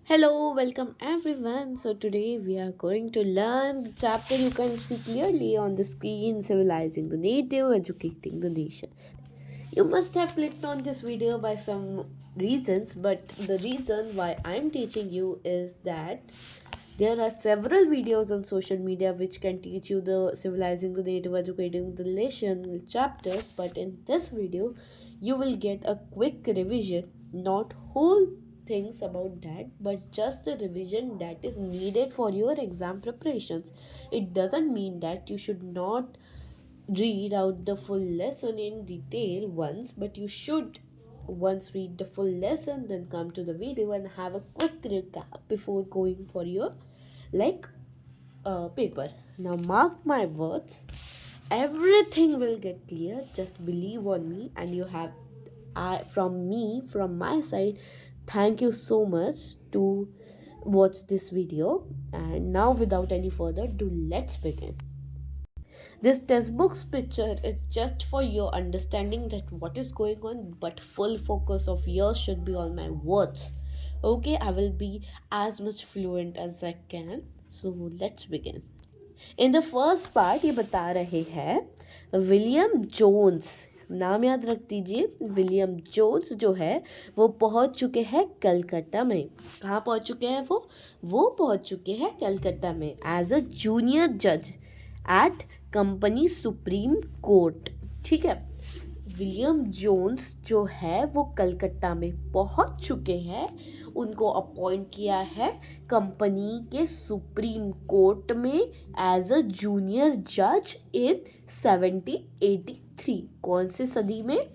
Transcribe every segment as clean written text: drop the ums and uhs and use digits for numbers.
Hello, welcome everyone. So today we are going to learn the chapter you can see clearly on the screen, Civilizing the Native, Educating the Nation. You must have clicked on this video by some reasons, but the reason why I'm teaching you is that there are several videos on social media which can teach you the Civilizing the Native, Educating the Nation chapters, but in this video you will get a quick revision, not whole things about that, but just the revision that is needed for your exam preparations. It doesn't mean that you should not read out the full lesson in detail once, but you should once read the full lesson, then come to the video and have a quick recap before going for your like paper. Now, mark my words, everything will get clear. Just believe on me, and you have from my side, thank you so much to watch this video. And now, without any further ado, let's begin. This textbook's picture is just for your understanding that what is going on, but full focus of yours should be on my words. Okay, I will be as much fluent as I can. So let's begin. In the first part ये बता रहे हैं William Jones, नाम याद रख दीजिए। William Jones जो है वो पहुंच चुके हैं कलकत्ता में। कहाँ पहुंच चुके हैं वो पहुंच चुके हैं कलकत्ता में एज अ जूनियर जज एट कंपनी सुप्रीम कोर्ट। ठीक है, विलियम जोन्स जो है वो कलकत्ता में पहुंच चुके हैं। उनको अपॉइंट किया है कंपनी के सुप्रीम कोर्ट में एज अ जूनियर जज इन 1783। कौन से सदी में?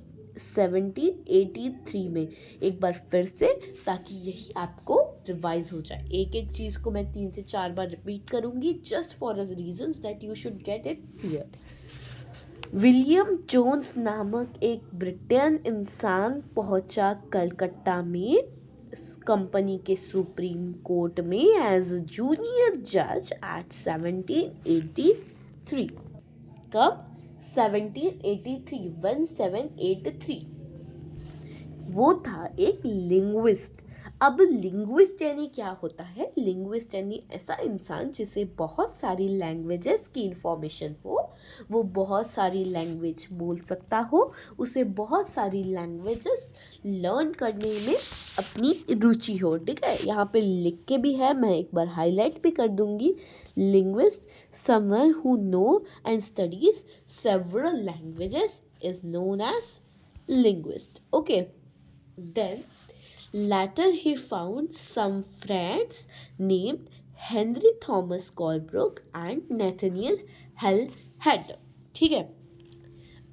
1783 में। एक बार फिर से, ताकि यही आपको रिवाइज हो जाए। एक एक चीज़ को मैं 3 से 4 बार रिपीट करूंगी, just for a reasons that you should get it clear. William Jones नामक एक ब्रिटेन इंसान पहुंचा कलकत्ता में कंपनी के सुप्रीम कोर्ट में एज जूनियर जज एट 1783। कब? 1783, 1783। वो था एक लिंग्विस्ट। अब लिंग्विस्ट यानी क्या होता है? लिंग्विस्ट यानी ऐसा इंसान जिसे बहुत सारी लैंग्वेजेस की इंफॉर्मेशन हो, वो बहुत सारी लैंग्वेज बोल सकता हो, उसे बहुत सारी लैंग्वेजेस लर्न करने में अपनी रुचि हो। ठीक है, यहाँ पे लिख के भी है, मैं एक बार हाईलाइट भी कर दूंगी। Linguist, someone who know and studies several languages is known as linguist. Okay, then later he found some friends named Henry Thomas Colebrook and Nathaniel Hell Hatter। ठीक है,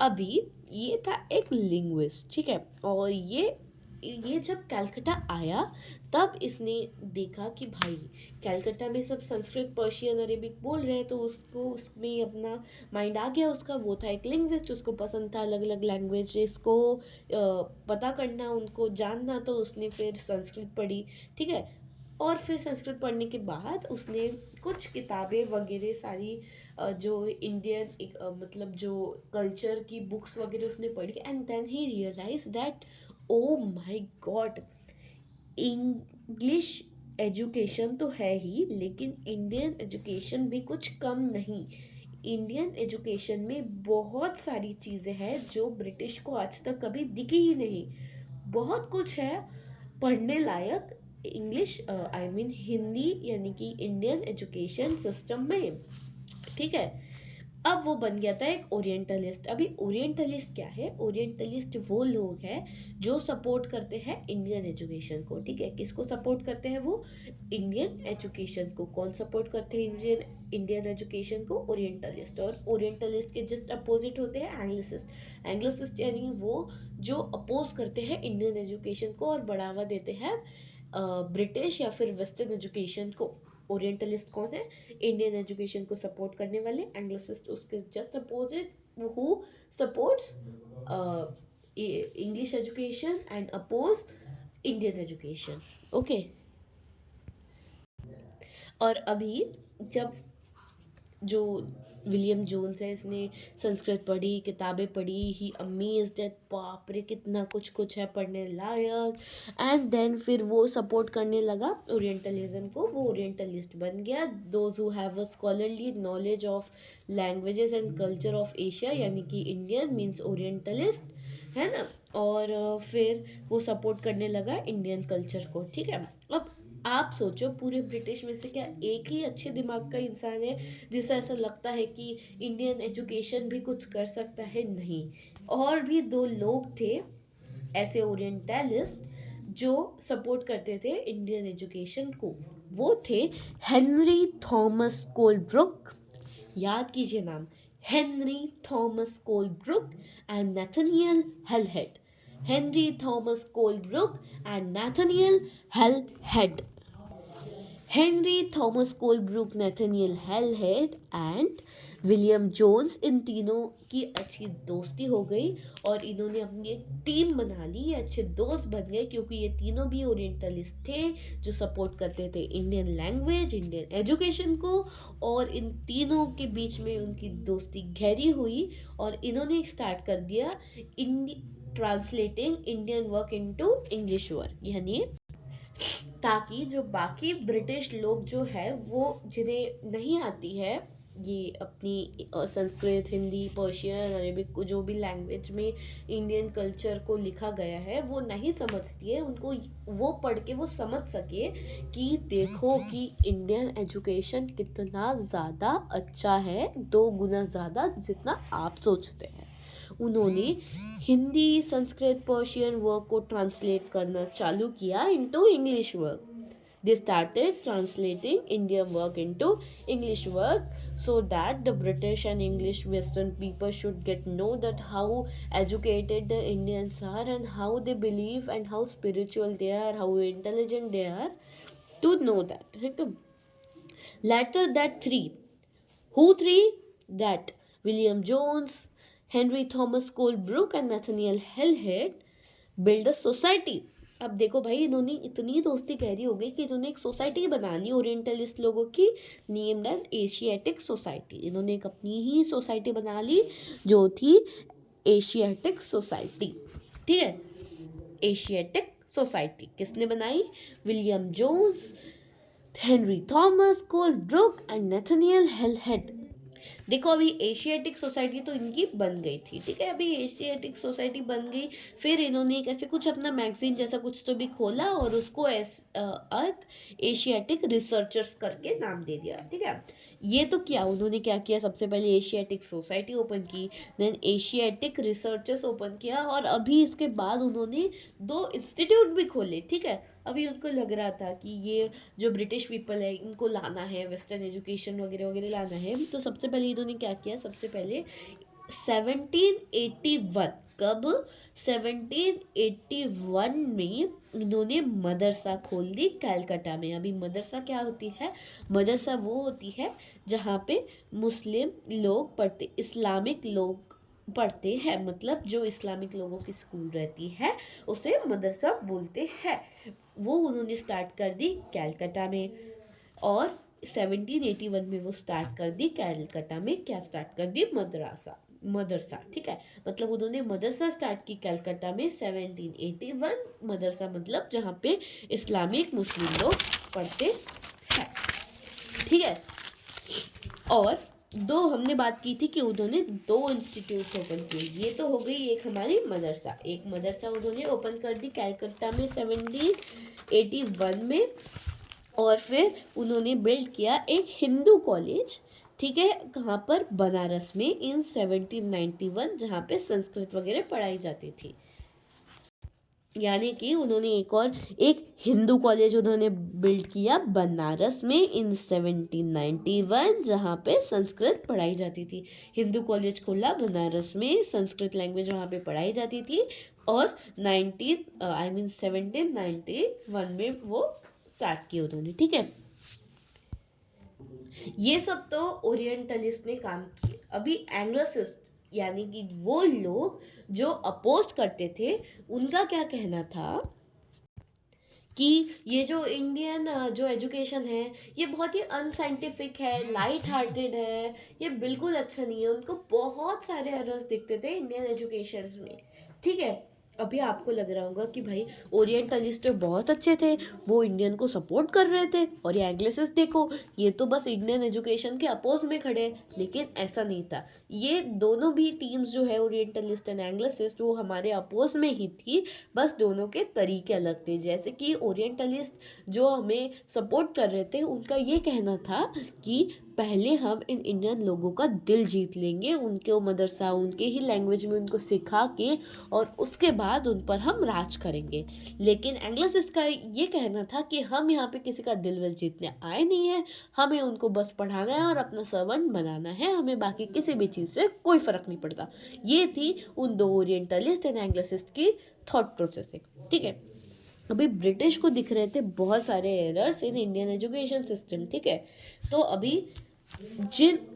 अभी ये था एक लिंग्विस्ट। ठीक है, और ये जब कलकत्ता आया तब इसने देखा कि भाई कलकत्ता में सब संस्कृत, पर्शियन, अरेबिक बोल रहे हैं, तो उसको उसमें अपना माइंड आ गया उसका। वो था एक लिंग्विस्ट, उसको पसंद था अलग अलग लैंग्वेजेस को पता करना, उनको जानना। तो उसने फिर संस्कृत पढ़ी। ठीक है, और फिर संस्कृत पढ़ने के बाद उसने कुछ किताबें वगैरह सारी जो इंडियन मतलब जो कल्चर की बुक्स वगैरह उसने पढ़ी। And then he realize that oh my god, English education तो है ही, लेकिन इंडियन एजुकेशन भी कुछ कम नहीं। इंडियन एजुकेशन में बहुत सारी चीज़ें हैं जो ब्रिटिश को आज तक कभी दिखी ही नहीं। बहुत कुछ है पढ़ने लायक इंग्लिश, आई मीन हिंदी, यानी कि इंडियन एजुकेशन सिस्टम में। ठीक है, अब वो बन गया था एक ओरिएंटलिस्ट। अभी ओरिएंटलिस्ट क्या है? ओरिएंटलिस्ट वो लोग हैं जो सपोर्ट करते हैं इंडियन एजुकेशन को। ठीक है, किसको सपोर्ट करते हैं वो? इंडियन एजुकेशन को। कौन सपोर्ट करते हैं इंडियन एजुकेशन को? ओरिएंटलिस्ट। और ओरिएंटलिस्ट के जस्ट अपोजिट होते हैं एंग्लिसिस्ट। एंग्लिसिस्ट यानी वो जो अपोज करते हैं इंडियन एजुकेशन को और बढ़ावा देते हैं ब्रिटिश या फिर वेस्टर्न एजुकेशन को। ओरिएंटलिस्ट कौन है? इंडियन एजुकेशन को सपोर्ट करने वाले। एंग्लिसिस्ट उसके just opposite, who supports English education and oppose Indian education. Okay, और अभी जब जो विलियम जोन्स है, इसने संस्कृत पढ़ी, किताबें पढ़ी, ही अमेज्ड एट बाप रे कितना कुछ कुछ है पढ़ने लायक। एंड देन फिर वो सपोर्ट करने लगा ओरिएंटलिज्म को, वो ओरिएंटलिस्ट बन गया। Those who have a scholarly knowledge of languages and culture of Asia, यानी कि इंडियन मीन्स ओरिएंटलिस्ट, है ना। और फिर वो सपोर्ट करने लगा इंडियन कल्चर को, ठीक है। अब आप सोचो पूरे ब्रिटिश में से क्या एक ही अच्छे दिमाग का इंसान है जिसे ऐसा लगता है कि इंडियन एजुकेशन भी कुछ कर सकता है? नहीं, और भी दो लोग थे ऐसे ओरिएंटलिस्ट जो सपोर्ट करते थे इंडियन एजुकेशन को। वो थे हेनरी थॉमस कोलब्रुक, याद कीजिए नाम, Henry Thomas Colebrooke and Nathaniel Halhed. Henry Thomas Colebrooke and Nathaniel Halhed. Henry Thomas Colebrooke, Nathaniel Halhed and William Jones, इन तीनों की अच्छी दोस्ती हो गई और इन्होंने अपनी एक टीम बना ली, अच्छे दोस्त बन गए, क्योंकि ये तीनों भी ओरिएंटलिस्ट थे जो सपोर्ट करते थे इंडियन लैंग्वेज, इंडियन एजुकेशन को। और इन तीनों के बीच में उनकी दोस्ती गहरी हुई और इन्होंने स्टार्ट कर दिया translating Indian work into English work, यानी ताकि जो बाकी ब्रिटिश लोग जो है वो जिन्हें नहीं आती है ये अपनी संस्कृत, हिंदी, पर्शियन, अरेबिक को जो भी लैंग्वेज में इंडियन कल्चर को लिखा गया है वो नहीं समझती है, उनको वो पढ़ के वो समझ सके कि देखो कि इंडियन एजुकेशन कितना ज़्यादा अच्छा है, 2 गुना ज़्यादा जितना आप सोचते हैं। उन्होंने हिंदी, संस्कृत, पर्शियन वर्क को ट्रांसलेट करना चालू किया into English work. They started translating Indian work into English work so that the British and English Western people should get know that how educated the Indians are and how they believe and how spiritual they are, how intelligent they are, to know that. Later that three? That William Jones, Henry Thomas Colebrooke and Nathaniel Hellhead build a society. अब देखो भाई, इन्होंने इतनी दोस्ती गहरी हो गई कि इन्होंने एक सोसाइटी बना ली ओरिएंटलिस्ट लोगों की, नेम्ड एज एशियाटिक सोसाइटी। इन्होंने एक अपनी ही सोसाइटी बना ली जो थी एशियाटिक सोसाइटी, ठीक है। एशियाटिक सोसाइटी किसने बनाई? William Jones, Henry Thomas Colebrooke and Nathaniel Halhed. देखो अभी एशियाटिक सोसाइटी तो इनकी बन गई थी, ठीक है। अभी एशियाटिक सोसाइटी बन गई, फिर इन्होंने एक ऐसे कुछ अपना मैगजीन जैसा कुछ तो भी खोला और उसको एशियाटिक रिसर्चर्स करके नाम दे दिया, ठीक है। ये तो क्या उन्होंने क्या किया, सबसे पहले एशियाटिक सोसाइटी ओपन की, देन एशियाटिक रिसर्चर्स ओपन किया, और अभी इसके बाद उन्होंने 2 इंस्टीट्यूट भी खोले, ठीक है। अभी उनको लग रहा था कि ये जो ब्रिटिश पीपल है इनको लाना है, वेस्टर्न एजुकेशन वगैरह वगैरह लाना है, तो सबसे पहले इन्होंने क्या किया, सबसे पहले 1781, कब? 1781 में इन्होंने मदरसा खोल दी कलकत्ता में। अभी मदरसा क्या होती है? मदरसा वो होती है जहाँ पे मुस्लिम लोग पढ़ते, इस्लामिक लोग पढ़ते हैं, मतलब जो इस्लामिक लोगों की स्कूल रहती है उसे मदरसा बोलते हैं। वो उन्होंने स्टार्ट कर दी कलकत्ता में, और 1781 में वो स्टार्ट कर दी कलकत्ता में, क्या स्टार्ट कर दी? मदरसा, ठीक है। मतलब उन्होंने मदरसा स्टार्ट की कलकत्ता में 1781, मदरसा मतलब जहाँ पे इस्लामिक मुस्लिम लोग पढ़ते हैं, ठीक है। और 2 हमने बात की थी कि उन्होंने 2 इंस्टीट्यूट ओपन किए, ये तो हो गई एक हमारी मदरसा। एक मदरसा उन्होंने ओपन कर दी कलकत्ता में 1781 में, और फिर उन्होंने बिल्ड किया एक हिंदू कॉलेज, ठीक है, कहाँ पर? बनारस में, इन 1791, जहाँ पे संस्कृत वगैरह पढ़ाई जाती थी। यानी कि उन्होंने एक हिंदू कॉलेज उन्होंने बिल्ड किया बनारस में इन 1791, जहाँ पे संस्कृत पढ़ाई जाती थी। हिंदू कॉलेज खोला बनारस में, संस्कृत लैंग्वेज वहाँ पे पढ़ाई जाती थी, और 1791 में वो स्टार्ट किया उन्होंने, ठीक है। ये सब तो ओरिएंटलिस्ट ने काम किए। अभी एंग्लोसिस्ट यानी कि वो लोग जो अपोज करते थे, उनका क्या कहना था कि ये जो इंडियन जो एजुकेशन है ये बहुत ही अनसाइंटिफिक है, लाइट हार्टेड है, ये बिल्कुल अच्छा नहीं है। उनको बहुत सारे एरर्स दिखते थे इंडियन एजुकेशन में, ठीक है। अभी आपको लग रहा होगा कि भाई ओरिएंटलिस्ट तो बहुत अच्छे थे, वो इंडियन को सपोर्ट कर रहे थे, और ये एंग्लिसिस्ट देखो, ये तो बस इंडियन एजुकेशन के अपोज में खड़े हैं। लेकिन ऐसा नहीं था। ये दोनों भी टीम्स जो है, ओरिएंटलिस्ट एंड एंग्लिसिस्ट, वो हमारे अपोज में ही थी, बस दोनों के तरीके अलग थे। जैसे कि ओरिएंटलिस्ट जो हमें सपोर्ट कर रहे थे, उनका ये कहना था कि पहले हम इन इंडियन लोगों का दिल जीत लेंगे, उनके मदरसा, उनके ही लैंग्वेज में उनको सिखा के, और उसके बाद उन पर हम राज करेंगे। लेकिन एंग्लिसिस्ट का ये कहना था कि हम यहाँ पे किसी का दिल विल जीतने आए नहीं है, हमें उनको बस पढ़ाना है और अपना सर्वेंट बनाना है, हमें बाकी किसी भी चीज़ से कोई फ़र्क नहीं पड़ता। ये थी उन दो ओरिएंटलिस्ट एंड एंग्लिसिस्ट की थॉट प्रोसेसिंग, ठीक है। अभी ब्रिटिश को दिख रहे थे बहुत सारे errors in Indian education system, ठीक है। तो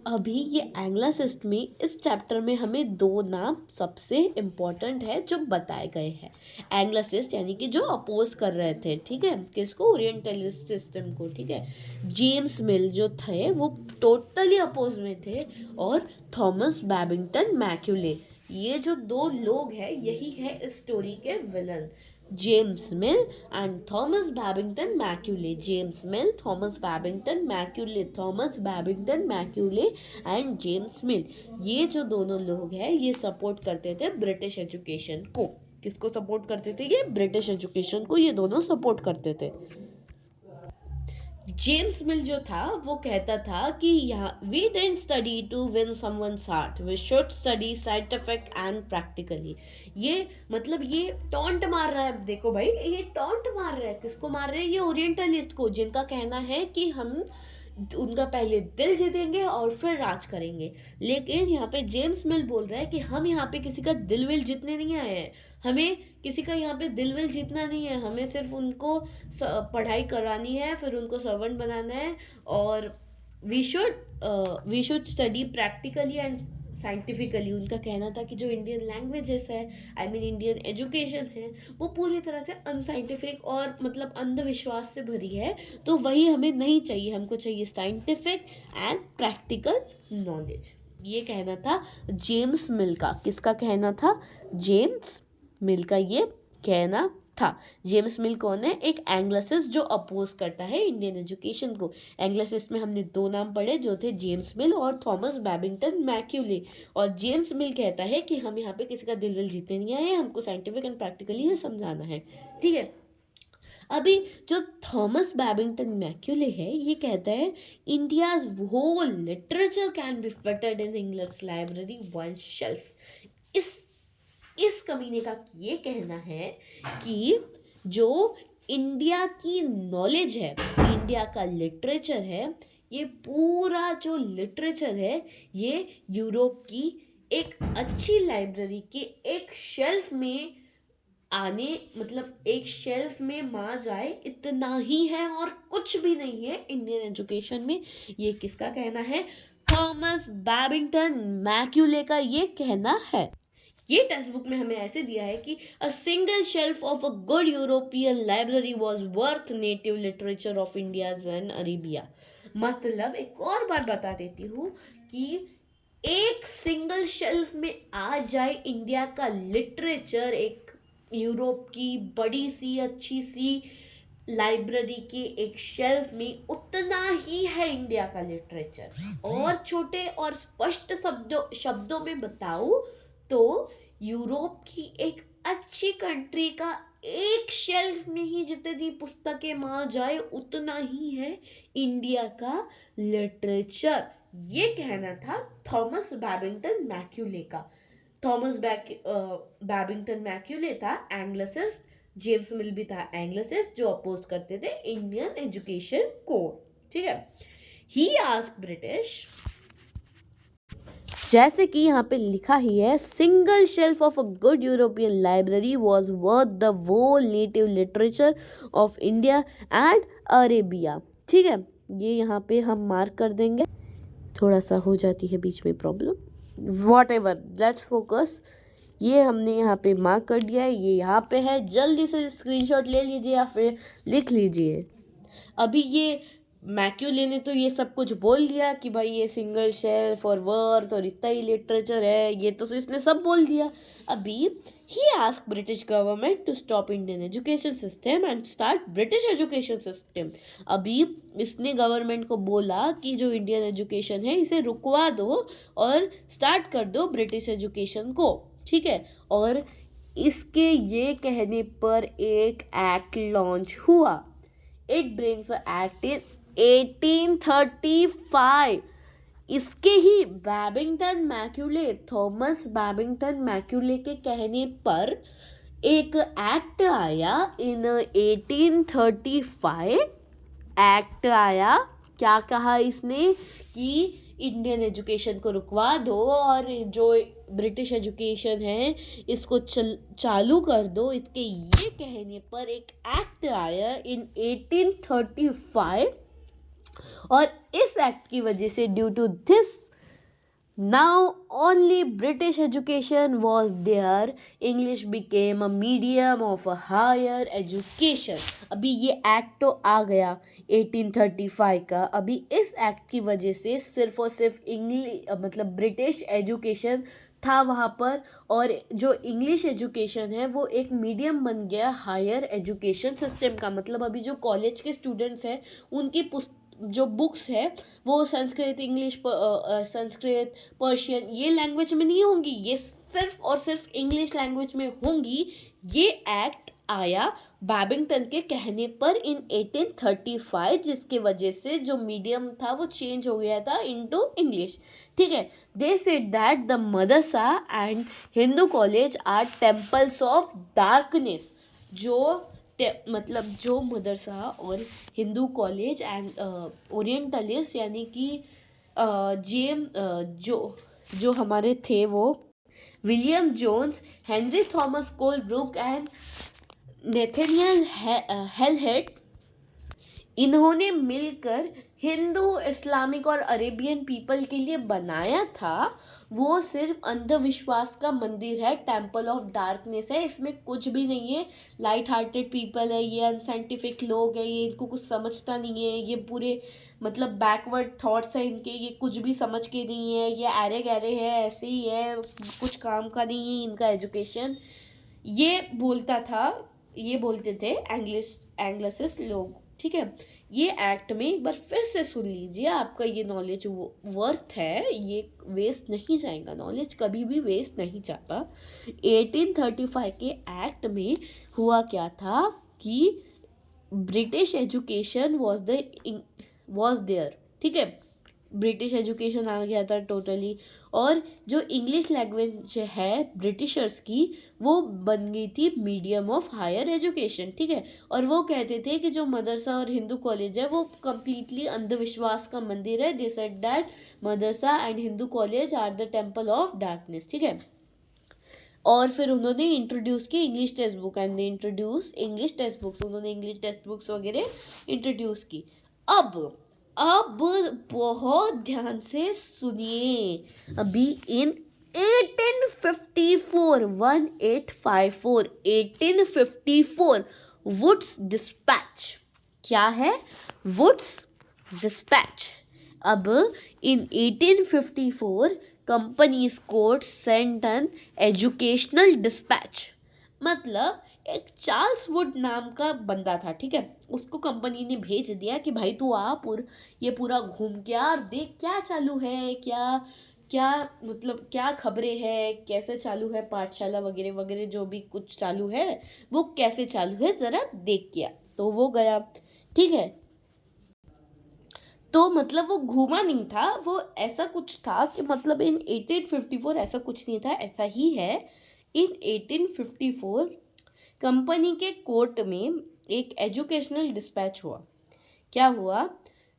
अभी ये एंग्लिसिस्ट में इस चैप्टर में हमें दो नाम सबसे इम्पोर्टेंट है जो बताए गए हैं। एंग्लिसिस्ट यानी कि जो अपोज कर रहे थे, ठीक है, किसको, ओरिएंटलिस्ट सिस्टम को, ठीक है। जेम्स मिल जो थे वो टोटली अपोज में थे, और थॉमस बैबिंगटन मैक्यूले, ये जो दो लोग हैं यही है इस स्टोरी के villain. James Mill and Thomas Babington Macaulay, James Mill, Thomas Babington Macaulay, Thomas Babington Macaulay and James Mill, ये जो दोनों लोग हैं ये सपोर्ट करते थे ब्रिटिश एजुकेशन को। किसको सपोर्ट करते थे? ये ब्रिटिश एजुकेशन को ये दोनों सपोर्ट करते थे। जेम्स मिल जो था वो कहता था कि यहाँ we didn't study to win someone's heart, we should study scientific and practically. ये मतलब ये टॉन्ट मार रहा है, देखो भाई ये टॉन्ट मार रहा है, किसको मार रहे हैं? ये ओरिएंटलिस्ट को, जिनका कहना है कि हम उनका पहले दिल जीतेंगे और फिर राज करेंगे। लेकिन यहाँ पे जेम्स मिल बोल रहा है कि हम यहाँ पे किसी का दिल विल जीतने नहीं आए हैं, हमें किसी का यहाँ पे दिल विल जीतना नहीं है, हमें सिर्फ उनको पढ़ाई करानी है, फिर उनको सर्वेंट बनाना है, और we should study practically and scientifically. उनका कहना था कि जो इंडियन लैंग्वेजेस है, आई मीन इंडियन एजुकेशन है, वो पूरी तरह से अनसाइंटिफिक और मतलब अंधविश्वास से भरी है, तो वही हमें नहीं चाहिए, हमको चाहिए साइंटिफिक एंड प्रैक्टिकल नॉलेज। ये कहना था जेम्स मिल का। किसका कहना था? जेम्स मिल का ये कहना था। जेम्स मिल कौन है? एक एंग्लिसिस्ट जो अपोज करता है इंडियन एजुकेशन को। एंग्लिसिस्ट में हमने दो नाम पढ़े जो थे जेम्स मिल और थॉमस बैबिंगटन मैक्यूले। और जेम्स मिल कहता है कि हम यहाँ पे किसी का दिल विल जीतने नहीं आए, हमको साइंटिफिक एंड प्रैक्टिकली ये समझाना है, ठीक है। अभी जो थॉमस बैबिंगटन मैक्यूले है ये कहता है India's whole literature can be fitted in English library one shelf. इस कमीने का ये कहना है कि जो इंडिया की नॉलेज है, इंडिया का लिटरेचर है, ये पूरा जो लिटरेचर है ये यूरोप की एक अच्छी लाइब्रेरी के एक शेल्फ में आने, मतलब एक शेल्फ में मा जाए, इतना ही है और कुछ भी नहीं है इंडियन एजुकेशन में। ये किसका कहना है? थॉमस बैबिंगटन मैक्यूले का ये कहना है। ये टेक्स्ट बुक में हमें ऐसे दिया है कि a single shelf of a good European library was worth native literature of India and Arabia. मतलब एक और बात बता देती हूँ कि एक सिंगल शेल्फ में आ जाए इंडिया का लिटरेचर, एक यूरोप की बड़ी सी अच्छी सी लाइब्रेरी के एक शेल्फ में, उतना ही है इंडिया का लिटरेचर। और छोटे और स्पष्ट शब्दों में बताऊं तो यूरोप की एक अच्छी कंट्री का एक शेल्फ में ही जितनी पुस्तकें मा जाए उतना ही है इंडिया का लिटरेचर। ये कहना था थॉमस बैबिंगटन मैक्यूले का। थॉमस बैबिंगटन मैक्यूले था एंग्लिसिस्ट, जेम्स मिल भी था एंग्लिसिस्ट जो अपोज करते थे इंडियन एजुकेशन को, ठीक है। ही आस्क्ड ब्रिटिश, जैसे कि यहाँ पे लिखा ही है, single shelf of a good European library was worth the whole native literature of India and Arabia, ठीक है। ये यहाँ पे हम मार्क कर देंगे, थोड़ा सा हो जाती है बीच में problem, what ever, let's focus. ये हमने यहाँ पे मार्क कर दिया है, ये यहाँ पे है, जल्दी से स्क्रीनशॉट ले लीजिए या फिर लिख लीजिए। अभी ये मैक्यूले ने तो ये सब कुछ बोल दिया कि भाई ये सिंगल शेल्फ और वर्थ और इतना ही लिटरेचर है, ये तो इसने सब बोल दिया। अभी he asked British government to stop Indian education system and start British education system। अभी इसने गवर्नमेंट को बोला कि जो इंडियन एजुकेशन है इसे रुकवा दो और स्टार्ट कर दो ब्रिटिश एजुकेशन को, ठीक है। और इसके ये कहने पर एक एक्ट लॉन्च हुआ। It brings act in 1835। इसके ही बैबिंगटन मैक्यूले, थॉमस बैबिंगटन मैक्यूले के कहने पर एक एक्ट आया इन 1835। एक्ट आया, क्या कहा इसने कि इंडियन एजुकेशन को रुकवा दो और जो ब्रिटिश एजुकेशन है इसको चालू कर दो। इसके ये कहने पर एक एक्ट आया इन 1835 और इस एक्ट की वजह से due to this now only British education was there, English became a medium of a higher education। अभी ये एक्ट तो आ गया 1835 का। अभी इस एक्ट की वजह से सिर्फ और सिर्फ इंग्लिश मतलब ब्रिटिश एजुकेशन था वहाँ पर, और जो इंग्लिश एजुकेशन है वो एक मीडियम बन गया हायर एजुकेशन सिस्टम का। मतलब अभी जो कॉलेज के स्टूडेंट्स हैं उनकी जो बुक्स है वो संस्कृत, इंग्लिश, संस्कृत, पर्शियन ये लैंग्वेज में नहीं होंगी, ये सिर्फ और सिर्फ इंग्लिश लैंग्वेज में होंगी। ये एक्ट आया बैबिंगटन के कहने पर इन 1835, जिसके वजह से जो मीडियम था वो चेंज हो गया था इनटू इंग्लिश, ठीक है। They said that the madrasa and Hindu college are temples of darkness. मतलब जो मदरसा और हिंदू कॉलेज एंड ओरिएंटलिस्ट यानी कि जो हमारे थे वो William Jones, Henry Thomas Colebrooke and Nathaniel Halhed, इन्होंने मिलकर हिंदू, इस्लामिक और अरेबियन पीपल के लिए बनाया था। वो सिर्फ अंधविश्वास का मंदिर है, टेम्पल ऑफ डार्कनेस है, इसमें कुछ भी नहीं है। लाइट हार्टेड पीपल है, ये अनसाइंटिफिक लोग है, ये इनको कुछ समझता नहीं है, ये पूरे मतलब बैकवर्ड थॉट्स है इनके, ये कुछ भी समझ के नहीं है, ये ऐरे गहरे है, ऐसे ही है, कुछ काम का नहीं है इनका एजुकेशन। ये बोलते थे एंग्लिसिस्ट लोग, ठीक है। ये एक्ट में एक बार फिर से सुन लीजिए, आपका ये नॉलेज वर्थ है, ये वेस्ट नहीं जाएगा, नॉलेज कभी भी वेस्ट नहीं जाता। 1835 के एक्ट में हुआ क्या था कि ब्रिटिश एजुकेशन वॉज देयर, ठीक है। ब्रिटिश एजुकेशन आ गया था टोटली, और जो इंग्लिश लैंग्वेज है ब्रिटिशर्स की वो बन गई थी मीडियम ऑफ हायर एजुकेशन, ठीक है। और वो कहते थे कि जो मदरसा और हिंदू कॉलेज है वो कम्प्लीटली अंधविश्वास का मंदिर है। They said that madrasa and Hindu college are the temple of darkness, ठीक है। और फिर उन्होंने इंट्रोड्यूस की English text book and they introduce English text books, उन्होंने इंग्लिश टेक्स्ट बुक्स वगैरह इंट्रोड्यूस की। अब बहुत ध्यान से सुनिए। अभी इन 1854 वुड्स डिस्पैच, क्या है वुड्स डिस्पैच। अब in 1854 company's court sent an educational dispatch. मतलब एक चार्ल्स वुड नाम का बंदा था, ठीक है, उसको कंपनी ने भेज दिया कि भाई तू आ ये पूरा घूम के आ और देख क्या चालू है, क्या मतलब क्या खबरें है, कैसे चालू है पाठशाला वगैरह वगैरह, जो भी कुछ चालू है वो कैसे चालू है ज़रा देख के आ। तो वो गया, ठीक है। तो मतलब वो घूमा नहीं था, वो ऐसा कुछ था कि मतलब इन 1854 ऐसा कुछ नहीं था, ऐसा ही है। इन 1854 कंपनी के कोर्ट में एक एजुकेशनल डिस्पैच हुआ। क्या हुआ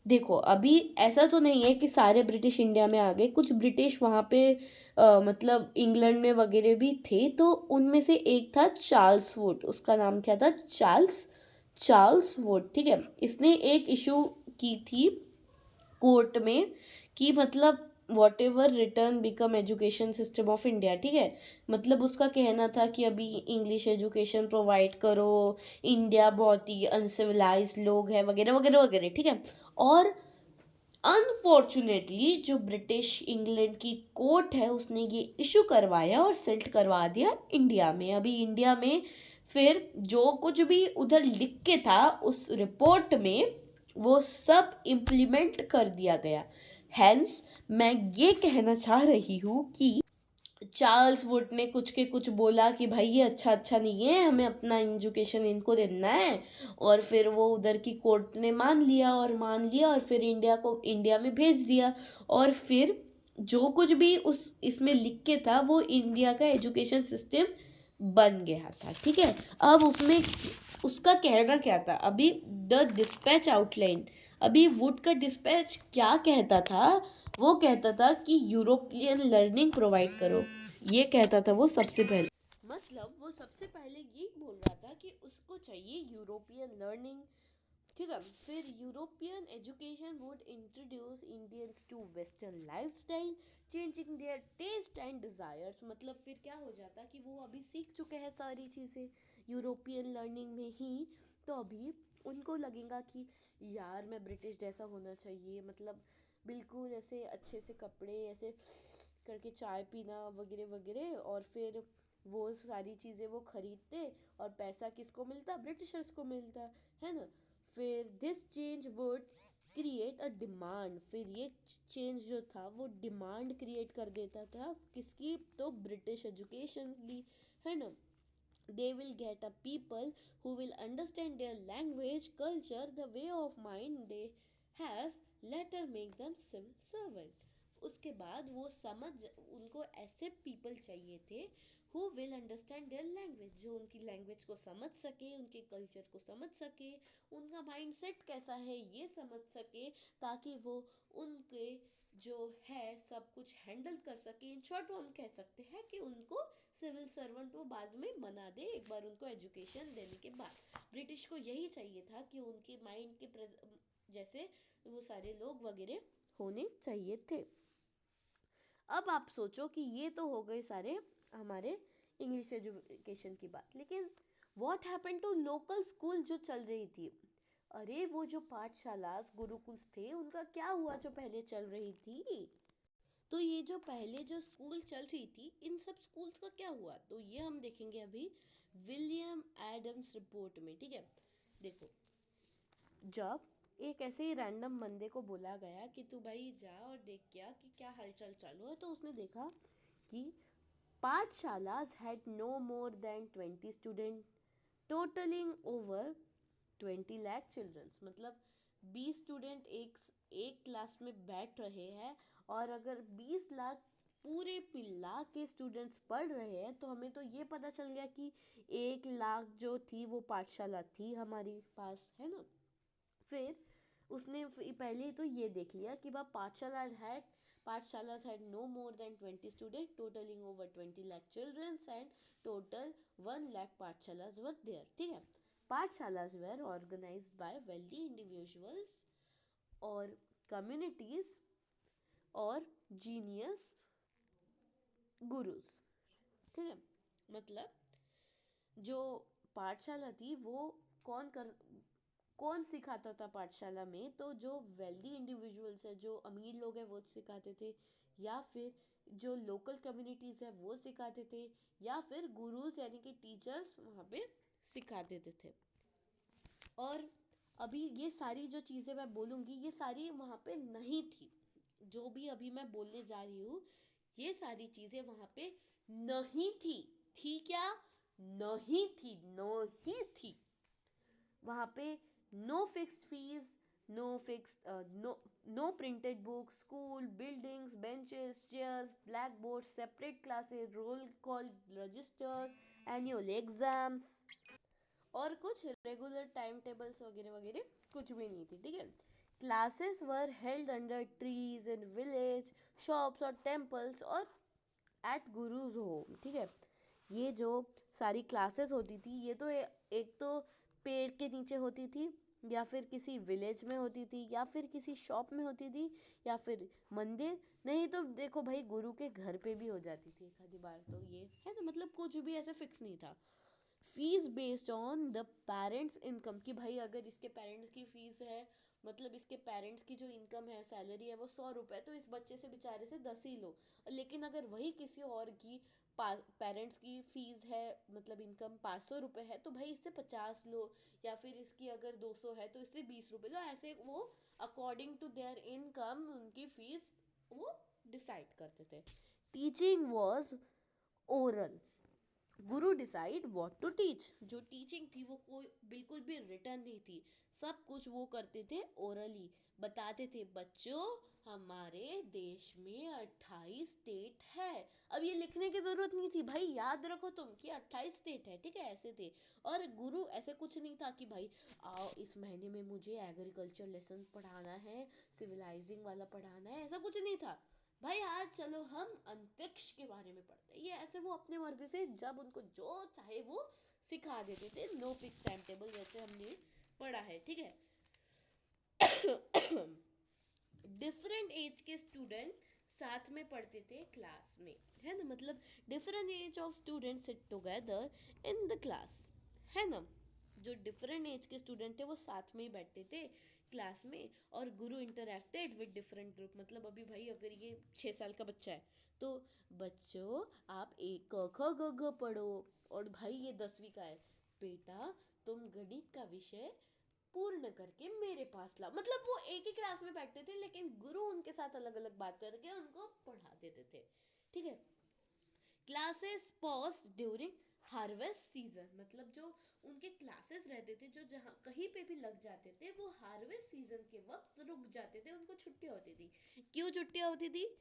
देखो, अभी ऐसा तो नहीं है कि सारे ब्रिटिश इंडिया में आ गए, कुछ ब्रिटिश वहाँ पे मतलब इंग्लैंड में वगैरह भी थे। तो उनमें से एक था चार्ल्स वुड, उसका नाम क्या था, चार्ल्स वुड, ठीक है। इसने एक इशू की थी कोर्ट में कि मतलब what ever return become education system of India, ठीक है। मतलब उसका कहना था कि अभी इंग्लिश एजुकेशन प्रोवाइड करो, इंडिया बहुत ही अनसिविलाइज लोग है वगैरह वगैरह वगैरह, ठीक है। और अनफॉर्चुनेटली जो ब्रिटिश इंग्लैंड की कोर्ट है उसने ये इशू करवाया और सेट करवा दिया इंडिया में। अभी इंडिया में फिर जो कुछ भी उधर लिख के था उस रिपोर्ट में वो सब इम्प्लीमेंट कर दिया गया। हैंस मैं ये कहना चाह रही हूँ कि चार्ल्स वुड ने कुछ के कुछ बोला कि भाई ये अच्छा अच्छा नहीं है, हमें अपना एजुकेशन इनको देना है, और फिर वो उधर की कोर्ट ने मान लिया और फिर इंडिया में भेज दिया। और फिर जो कुछ भी उस इसमें लिख के था वो इंडिया का एजुकेशन सिस्टम बन गया था, ठीक है। अब उसमें उसका कहना क्या था, अभी द डिस्पैच आउटलाइन, अभी वुड का डिस्पैच क्या कहता था, वो कहता था कि यूरोपियन लर्निंग प्रोवाइड करो, ये कहता था वो सबसे पहले। मतलब वो सबसे पहले ये बोल रहा था कि उसको चाहिए यूरोपियन लर्निंग, ठीक है। फिर European education would introduce Indians to western lifestyle, changing their taste and desires. मतलब फिर क्या हो जाता कि वो अभी सीख चुके हैं सारी चीज़ें यूरोपियन लर्निंग में ही, तो अभी उनको लगेगा कि यार मैं ब्रिटिश जैसा होना चाहिए, मतलब बिल्कुल ऐसे अच्छे से कपड़े ऐसे करके चाय पीना वगैरह वगैरह। और फिर वो सारी चीज़ें वो खरीदते और पैसा किसको मिलता, ब्रिटिशर्स को मिलता, है ना। फिर this change would create a demand, फिर ये चेंज जो था वो डिमांड क्रिएट कर देता था किसकी, तो ब्रिटिश एजुकेशन की, है ना। they will get a people who will understand their language, culture, the way of mind they have, later make them civil servant। उसके बाद वो समझ, उनको ऐसे पीपल चाहिए थे who will understand their language, जो उनकी लैंग्वेज को समझ सके, उनके कल्चर को समझ सके, उनका माइंडसेट कैसा है ये समझ सके, ताकि वो उनके जो है सब कुछ हैंडल कर सके। इन शॉर्ट हम कह सकते हैं कि उनको सिविल सर्वेंट वो बाद में बना दे, एक बार उनको एजुकेशन देने के बाद। ब्रिटिश को यही चाहिए था कि उनके माइंड के जैसे वो सारे लोग वगैरह होने चाहिए थे। अब आप सोचो कि ये तो हो गए सारे हमारे इंग्लिश एजुकेशन की बात, लेकिन what happened to local school जो चल रही थी। अरे वो जो पाठशाला गुरुकुल थे उनका क्या हुआ जो पहले चल रही थी। तो ये जो पहले जो स्कूल चल रही थी इन सब स्कूल्स का क्या हुआ, तो ये हम देखेंगे अभी विलियम एडम्स रिपोर्ट में, ठीक है। देखो, जब एक ऐसे ही रैंडम बंदे को बोला गया कि तू भाई जा और देख क्या कि क्या हलचल चालू है, तो उसने देखा कि pathshalas had no more than 20 student totalling over 20 lakh childrens. मतलब 20 स्टूडेंट एक एक क्लास में बैठ रहे हैं, और अगर 20 लाख पूरे पिल्ला के स्टूडेंट्स पढ़ रहे हैं तो हमें तो ये पता चल गया कि 1 लाख जो थी वो पाठशाला थी हमारी पास, है ना। फिर उसने पहले ही तो ये देख लिया कि वह pathshalas had no more than 20 student totalling over 20 lakh childrens and total 1 lakh pathshalas were there, ठीक है। Pathshalas were organised by wealthy individuals और कम्युनिटीज और जीनियस गुरुज, ठीक है। मतलब जो पाठशाला थी वो कौन कर कौन सिखाता था पाठशाला में, तो जो वेल्दी इंडिविजुअल्स है, जो अमीर लोग हैं वो सिखाते थे, या फिर जो लोकल कम्युनिटीज़ है वो सिखाते थे, या फिर गुरुज यानी कि टीचर्स वहाँ पे सिखा देते थे। और अभी ये सारी जो चीज़ें मैं बोलूँगी ये सारी वहाँ पे नहीं थी, जो भी अभी मैं बोलने जा रही हूँ ये सारी चीज़ें वहाँ पे नहीं थी क्या, नहीं थी, नहीं थी वहाँ पे। No fixed fees, no printed books, school buildings, benches, chairs, black board, separate classes, roll call register, annual exams, और कुछ रेगुलर टाइम टेबल्स वगैरह वगैरह कुछ भी नहीं थी, ठीक है। Classes were held under trees in village shops और टेम्पल्स और एट गुरुज होम, ठीक है। ये जो सारी क्लासेस होती थी ये तो एक तो पेड़ के नीचे होती थी, या फिर किसी विलेज में होती थी, या फिर किसी शॉप में होती थी, या फिर मंदिर, नहीं तो देखो भाई गुरु के घर पे भी हो जाती थी एक आधी बार। तो ये है ना, मतलब कुछ भी ऐसे फिक्स नहीं था। Fees based on the parents income, कि भाई अगर इसके पेरेंट्स की फीस है, मतलब इसके पेरेंट्स की जो इनकम है, सैलरी है वो 100 रुपये, तो इस बच्चे से बेचारे से 10 ही लो। लेकिन अगर वही किसी और की पेरेंट्स की फीस है, मतलब इनकम 500 रुपये है, तो भाई इससे 50 लो, या फिर इसकी अगर 200 है तो इससे 20 रुपये लो। ऐसे वो अकॉर्डिंग टू देयर इनकम उनकी फीस वो डिसाइड करते थे। Teaching was oral, Guru decide what to teach. जो टीचिंग थी वो कोई बिल्कुल भी रिटर्न नहीं थी, सब कुछ वो करते थे ओरली। बताते थे बच्चों हमारे देश में 28 स्टेट है। अब ये लिखने की ज़रूरत नहीं थी भाई, याद रखो तुम कि 28 स्टेट है, ठीक है, ऐसे थे। और गुरु ऐसे कुछ नहीं था कि भाई आओ इस महीने में मुझे एग्रीकल्चर लेसन पढ़ाना है, सिविलाइजिंग वाला पढ़ाना है, ऐसा कुछ नहीं था। भाई आज चलो हम अंतरिक्ष के बारे में पढ़ते हैं, ये ऐसे वो अपने मर्जी से जब उनको जो चाहे वो सिखा देते थे, नो फिक्स टाइम टेबल, जैसे हमने पढ़ा है, ठीक है। डिफरेंट एज के स्टूडेंट साथ में पढ़ते थे क्लास में, है ना, मतलब different age of student sit together in the class, है ना। जो डिफरेंट एज के स्टूडेंट थे वो साथ में ही बैठते थे क्लास में, और गुरु इंटरेक्टेड विद डिफरेंट ग्रुप। मतलब अभी भाई अगर ये 6 साल का बच्चा है तो बच्चों आप एक क ख ग घ पढ़ो, और भाई ये 10वीं का है, बेटा तुम गणित का विषय पूर्ण करके मेरे पास लाओ। मतलब वो एक ही क्लास में बैठते थे, लेकिन गुरु उनके साथ अलग अलग बात करके उनको पढ़ा देते थे, ठीक है। Classes pause during harvest season, मतलब जो उनके क्लासेस रहते थे जो जहाँ कहीं पे भी लग जाते थे वो हार्वेस्ट सीजन के वक्त रुक जाते थे, उनको छुट्टी होती थी। क्यों छुट्टियाँ होती थी?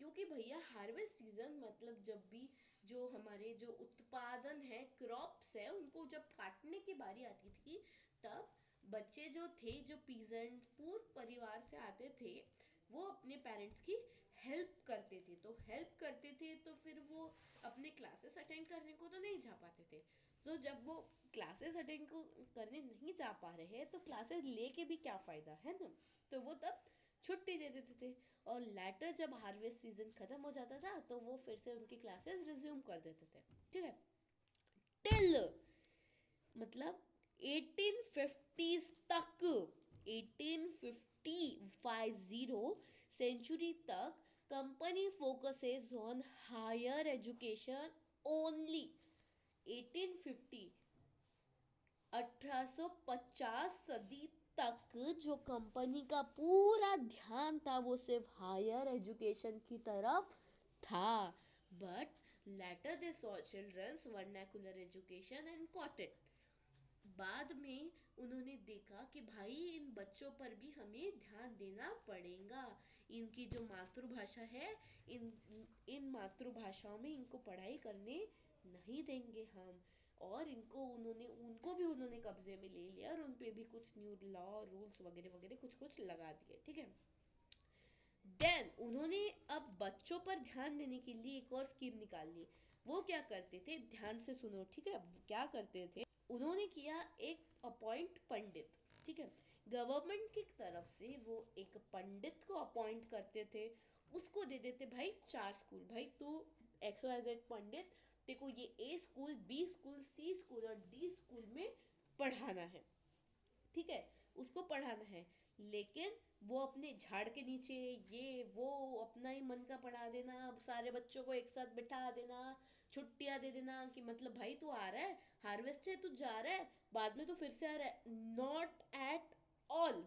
क्योंकि भैया हार्वेस्ट सीजन मतलब जब भी जो हमारे जो उत्पादन है, क्रॉप्स है, उनको जब काटने की बारी आती थी, तब बच्चे जो थे, जो पीजेंट पूर्व परिवार से आते थे, वो अपने पेरेंट्स की हेल्प करते थे। तो हेल्प करते थे तो फिर वो अपने क्लासेस अटेंड करने को तो नहीं जा पाते थे। तो जब वो क्लासेस अटेंड को करने नहीं जा पा रहे हैं तो क्लासेस लेके भी क्या फ़ायदा, है ना। तो वो तब छुट्टी दे देते थे, और लेटर जब हार्वेस्ट सीजन खत्म हो जाता था तो वो फिर से उनकी क्लासेस रिज्यूम कर देते थे, ठीक है। टिल मतलब 1850s तक, 1850 सेंचुरी तक company focuses on higher education only. 1850 1850 सदी तक जो कंपनी का पूरा ध्यान था वो सिर्फ हायर एजुकेशन की तरफ था। But later they saw childrens vernacular education and caught it. बाद में उन्होंने देखा कि भाई इन बच्चों पर भी हमें ध्यान देना पड़ेगा, इनकी जो मातृभाषा है, इन इन मातृभाषाओं में इनको पढ़ाई करने नहीं देंगे हम। और उनको भी उन्होंने कब्जे में ले लिया, और उन पे भी कुछ न्यू लॉ रूल्स वगैरह वगैरह कुछ कुछ लगा दिए, ठीक है। देन उन्होंने अब बच्चों पर ध्यान देने के लिए एक और स्कीम निकाली। वो क्या करते थे, ध्यान से सुनो, ठीक है। क्या करते थे, उन्होंने किया एक अपॉइंट पंडित, ठीक है। गवर्नमेंट की तरफ से वो एक पंडित को अपॉइंट करते थे, उसको दे देते भाई 4 स्कूल, भाई तू XYZ पंडित, देखो ये A school, B school, C school और D स्कूल में पढ़ाना है, ठीक है, उसको पढ़ाना है। लेकिन वो अपने झाड़ के नीचे ये वो अपना ही मन का पढ़ा देना, सारे बच्चों को एक साथ बिठा देना, छुट्टियां दे देना कि मतलब भाई तू आ रहा है, हार्वेस्ट है, तू जा रहा है, बाद में तू फिर से आ रहा है, not at all.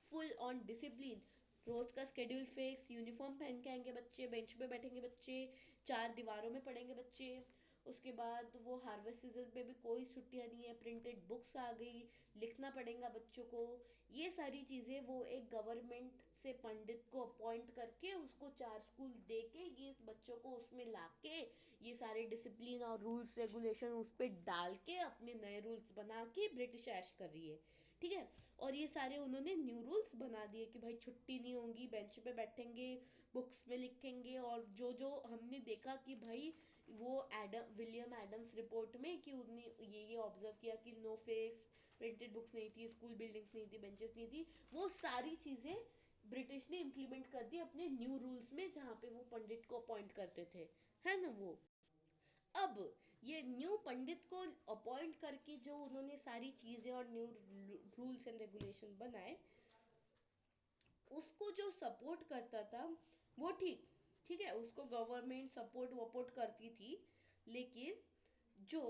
Full on discipline, रोज का स्केड्यूल फिक्स, यूनिफॉर्म पहन के आएंगे बच्चे, बेंच पे बैठेंगे बच्चे, 4 दीवारों में पढ़ेंगे बच्चे। उसके बाद वो हार्वेस्ट सीजन पे भी कोई छुट्टियां नहीं है, प्रिंटेड बुक्स आ गई, लिखना पड़ेगा बच्चों को। ये सारी चीज़ें वो एक गवर्नमेंट से पंडित को अपॉइंट करके उसको 4 स्कूल दे के ये बच्चों को उसमें ला के ये सारे डिसिप्लिन और रूल्स रेगुलेशन उस पर डाल के अपने नए रूल्स बना के ब्रिटिश ऐश कर रही है, ठीक है। और ये सारे उन्होंने न्यू रूल्स बना दिए कि भाई छुट्टी नहीं होगी, बेंच पे बैठेंगे, बुक्स में लिखेंगे। और जो जो हमने देखा कि भाई वो विलियम एडम्स रिपोर्ट में कि उन्होंने ये ऑब्जर्व किया कि नो फिक्स प्रिंटेड बुक्स नहीं थी, स्कूल बिल्डिंग्स नहीं थी, बेंचेस नहीं थी, वो सारी चीज़ें ब्रिटिश ने इम्प्लीमेंट कर दी अपने न्यू रूल्स में, जहाँ पे वो पंडित को अपॉइंट करते थे, है ना वो। अब ये न्यू पंडित को अपॉइंट करके जो उन्होंने सारी चीज़ें और न्यू रूल्स एंड रेगुलेशन बनाए, उसको जो सपोर्ट करता था वो ठीक है, उसको गवर्नमेंट सपोर्ट वपोर्ट करती थी, लेकिन जो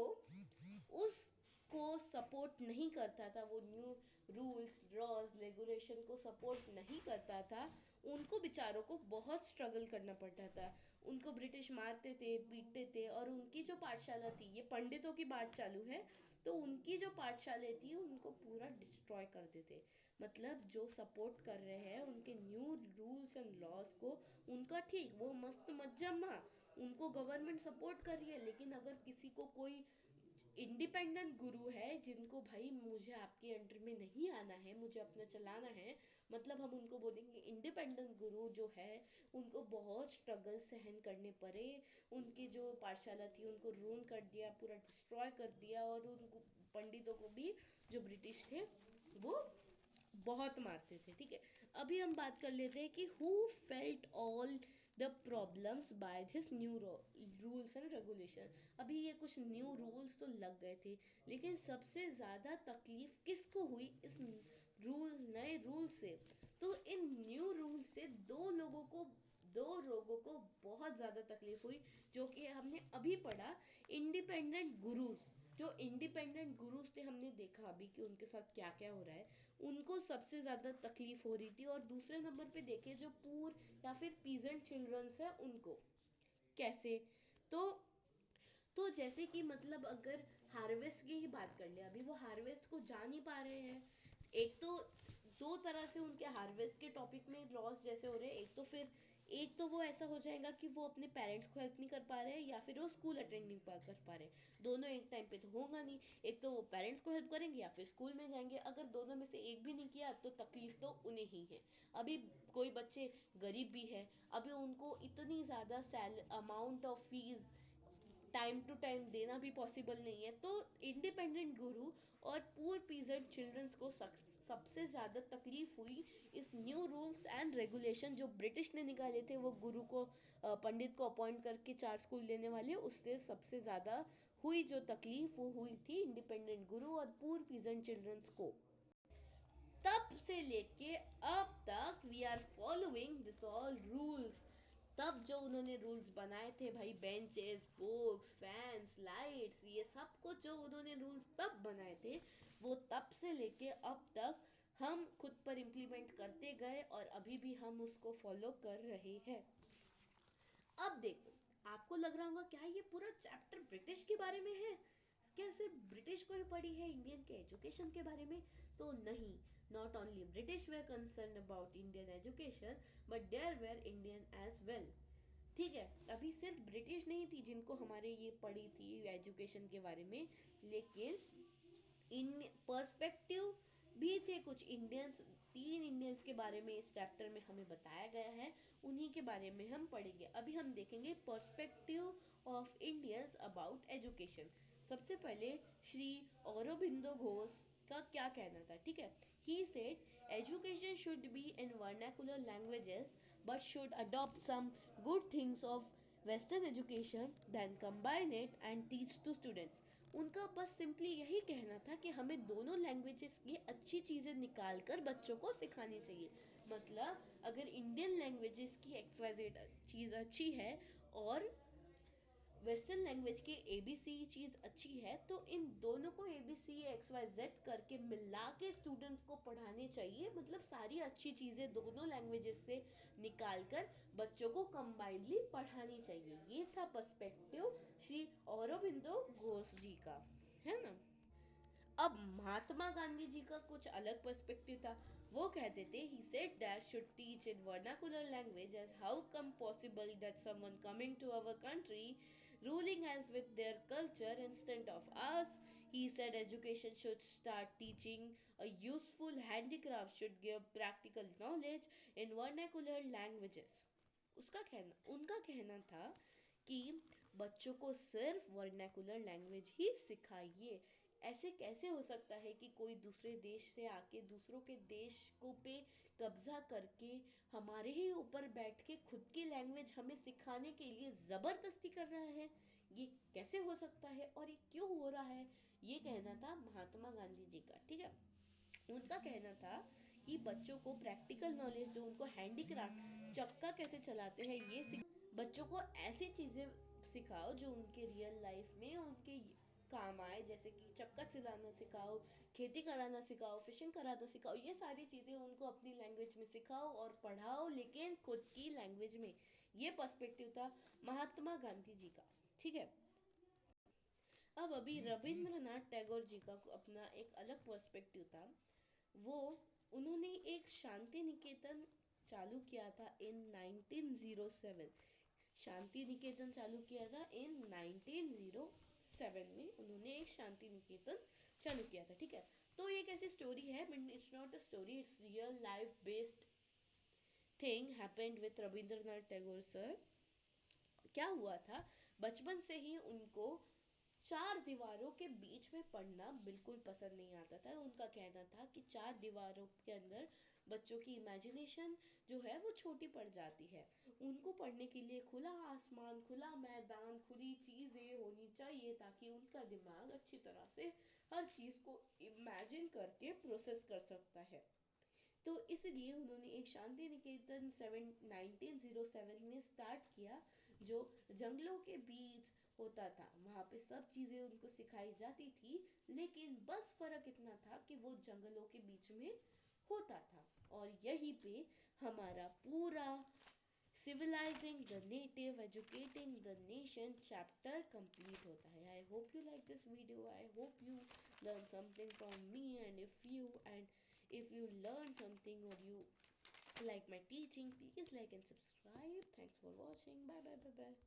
उसको सपोर्ट नहीं करता था, वो न्यू रूल्स लॉज रेगुलेशन को सपोर्ट नहीं करता था, उनको बेचारों को बहुत स्ट्रगल करना पड़ता था। उनको ब्रिटिश मारते थे, पीटते थे, और उनकी जो पाठशाला थी, ये पंडितों की बात चालू है, तो उनकी जो पाठशाला थी उनको पूरा डिस्ट्रॉय कर देते। मतलब जो सपोर्ट कर रहे हैं उनके न्यू रूल्स एंड लॉज को, उनका ठीक, वो मस्त मज्जम्मा, उनको गवर्नमेंट सपोर्ट कर रही है, लेकिन अगर किसी को कोई इंडिपेंडेंट गुरु है जिनको भाई मुझे आपके अंडर में नहीं आना है, मुझे अपना चलाना है, मतलब हम उनको बोलेंगे इंडिपेंडेंट गुरु जो है, उनको बहुत स्ट्रगल सहन करने पड़े। उनकी जो पाठशाला थी उनको रून कर दिया, पूरा डिस्ट्रॉय कर दिया, और उनको पंडितों को भी जो ब्रिटिश थे वो बहुत मारते थे। ठीक है, अभी हम बात कर लेते हैं कि who felt all the problems by this new rules and regulation. अभी ये कुछ न्यू रूल्स तो लग गए थे, लेकिन सबसे ज़्यादा तकलीफ किसको हुई इस नए रूल से? तो इन न्यू रूल से दो लोगों को बहुत ज़्यादा तकलीफ हुई, जो कि हमने अभी पढ़ा, इंडिपेंडेंट गुरुज। जो इंडिपेंडेंट गुरुज थे, हमने देखा अभी कि उनके साथ क्या क्या हो रहा है, उनको सबसे ज़्यादा तकलीफ हो रही थी। और दूसरे नंबर पे देखे जो पूर या फिर पीजेंट चिल्ड्रंस है उनको कैसे, तो जैसे कि मतलब अगर हार्वेस्ट की ही बात कर ले, अभी वो हार्वेस्ट को जा नहीं पा रहे हैं। एक तो दो तरह से उनके हार्वेस्ट के टॉपिक में लॉस जैसे हो रहे हैं, एक तो वो ऐसा हो जाएगा कि वो अपने पेरेंट्स को हेल्प नहीं कर पा रहे हैं, या फिर वो स्कूल अटेंड नहीं कर पा रहे, दोनों एक टाइम पे तो होगा नहीं। एक तो वो पेरेंट्स को हेल्प करेंगे या फिर स्कूल में जाएंगे, अगर दोनों में से एक भी नहीं किया तो तकलीफ तो उन्हें ही है। अभी कोई बच्चे गरीब भी है, अभी उनको इतनी ज़्यादा amount of fees time to time देना भी पॉसिबल नहीं है, तो इंडिपेंडेंट गुरु और पुअर पीजेंट चिल्ड्रंस को सबसे ज़्यादा तकलीफ हुई इस न्यू रूल्स एंड रेगुलेशन जो ब्रिटिश ने निकाले थे, वो गुरु को पंडित को अपॉइंट करके 4 स्कूल देने वाले, उससे सबसे ज़्यादा हुई जो तकलीफ वो हुई थी इंडिपेंडेंट गुरु और पुअर पीजेंट चिल्ड्रंस को। तब से लेके अब तक we are following this all rules. तब जो उन्होंने रूल्स बनाए थे भाई, बेंचेस, बुक्स, फैंस, लाइट्स, ये सब कुछ जो उन्होंने रूल्स तब बनाए थे, वो तब से लेके अब तक हम खुद पर इम्प्लीमेंट करते गए, और अभी भी हम उसको फॉलो कर रहे हैं। अब देखो, आपको लग रहा होगा क्या ये पूरा चैप्टर ब्रिटिश के बारे में है, क्या सिर्फ ब्रिटिश को ही पढ़ी है इंडियन के एजुकेशन के बारे में? तो नहीं, not only British were concern about Indian education, but there were Indian as well. ठीक है, अभी सिर्फ ब्रिटिश नहीं थी जिनको हमारे ये पढ़ी थी एजुकेशन के बारे में, लेकिन इन पर्सपेक्टिव भी थे कुछ इंडियंस। 3 इंडियंस के बारे में इस चैप्टर में हमें बताया गया है, उन्हीं के बारे में हम पढ़ेंगे। अभी हम देखेंगे perspective of Indians about education. सबसे पहले श्री औरोबिंदो घोष का क्या कहना था? ठीक है, he said education should be in vernacular languages but should adopt some good things of western education then combine it and teach to students. उनका बस सिंपली यही कहना था कि हमें दोनों लैंग्वेजेस की अच्छी चीज़ें निकाल कर बच्चों को सिखानी चाहिए। मतलब अगर इंडियन लैंग्वेजेस की XYZ चीज़ अच्छी है और वेस्टर्न लैंग्वेज की ABC चीज़ अच्छी है, तो इन दोनों को ABC XYZ करके मिला के स्टूडेंट्स को पढ़ाने चाहिए। मतलब सारी अच्छी चीज़ें दोनों लैंग्वेजेस से निकाल कर बच्चों को कंबाइनली पढ़ानी चाहिए। ये था पर्सपेक्टिव श्री औरोबिंदो घोष जी का, है ना। अब महात्मा गांधी जी का कुछ अलग पर्सपेक्टिव था। वो कहते थे, he said that should teach in vernacular language as how come possible that someone coming to our country ruling as with their culture instead of us. He said education should start teaching a useful handicraft, should give practical knowledge in vernacular languages. उनका कहना था कि बच्चों को सिर्फ vernacular language ही सिखाइए, ऐसे कैसे हो सकता है कि कोई दूसरे देश से आके दूसरों के देश को पे कब्जा करके हमारे ही ऊपर बैठ के खुद की लैंग्वेज हमें सिखाने के लिए ज़बरदस्ती कर रहा है? ये कैसे हो सकता है और ये क्यों हो रहा है? ये कहना था महात्मा गांधी जी का, ठीक है। उनका कहना था कि बच्चों को प्रैक्टिकल नॉलेज दो, उनको हैंडीक्राफ्ट चक्का कैसे चलाते हैं ये बच्चों को ऐसी चीज़ें सिखाओ जो उनके रियल लाइफ में उनके काम आए, जैसे कि चक्का चलाना सिखाओ, खेती कराना सिखाओ, फिशिंग कराना सिखाओ। ये सारी चीज़ें उनको अपनी लैंग्वेज में सिखाओ और पढ़ाओ, लेकिन खुद की लैंग्वेज में। ये पर्सपेक्टिव था महात्मा गांधी जी का, ठीक है। अब अभी रविंद्रनाथ टैगोर जी का अपना एक अलग पर्सपेक्टिव था। वो उन्होंने एक शांति निकेतन चालू किया था इन 1907। शांति निकेतन चालू किया था इन 1907 में। उन्होंने एक शांति निकेतन चालू किया था, ठीक है। तो ये एक ऐसी स्टोरी है, but it's not a story, it's real life based thing happened with Rabindranath Tagore sir. क्या हुआ था, बचपन से ही उनको चार दीवारों के बीच में पढ़ना बिल्कुल पसंद नहीं आता था। उनका कहना था कि चार दीवारों के अंदर बच्चों की इमेजिनेशन जो है वो छोटी पड़ जाती है। उनको पढ़ने के लिए खुला आसमान, खुला मैदान, खुली चीज़ें होनी चाहिए ताकि उनका दिमाग अच्छी तरह से हर चीज़ को इमेजिन करके प्रोसेस कर सकता है। तो इसलिए उन्होंने एक शांति निकेतन 1907 में स्टार्ट किया, जो जंगलों के बीच होता था। वहाँ पे सब चीज़ें उनको सिखाई जाती थी, लेकिन बस फ़र्क इतना था कि वो जंगलों के बीच में होता था। और यहीं पे हमारा पूरा civilising the native educating the nation chapter complete होता है। I hope you like this video, I hope you learn something from me, and if you learn something or you like my teaching, please like and subscribe. Thanks for watching. Bye bye bye bye.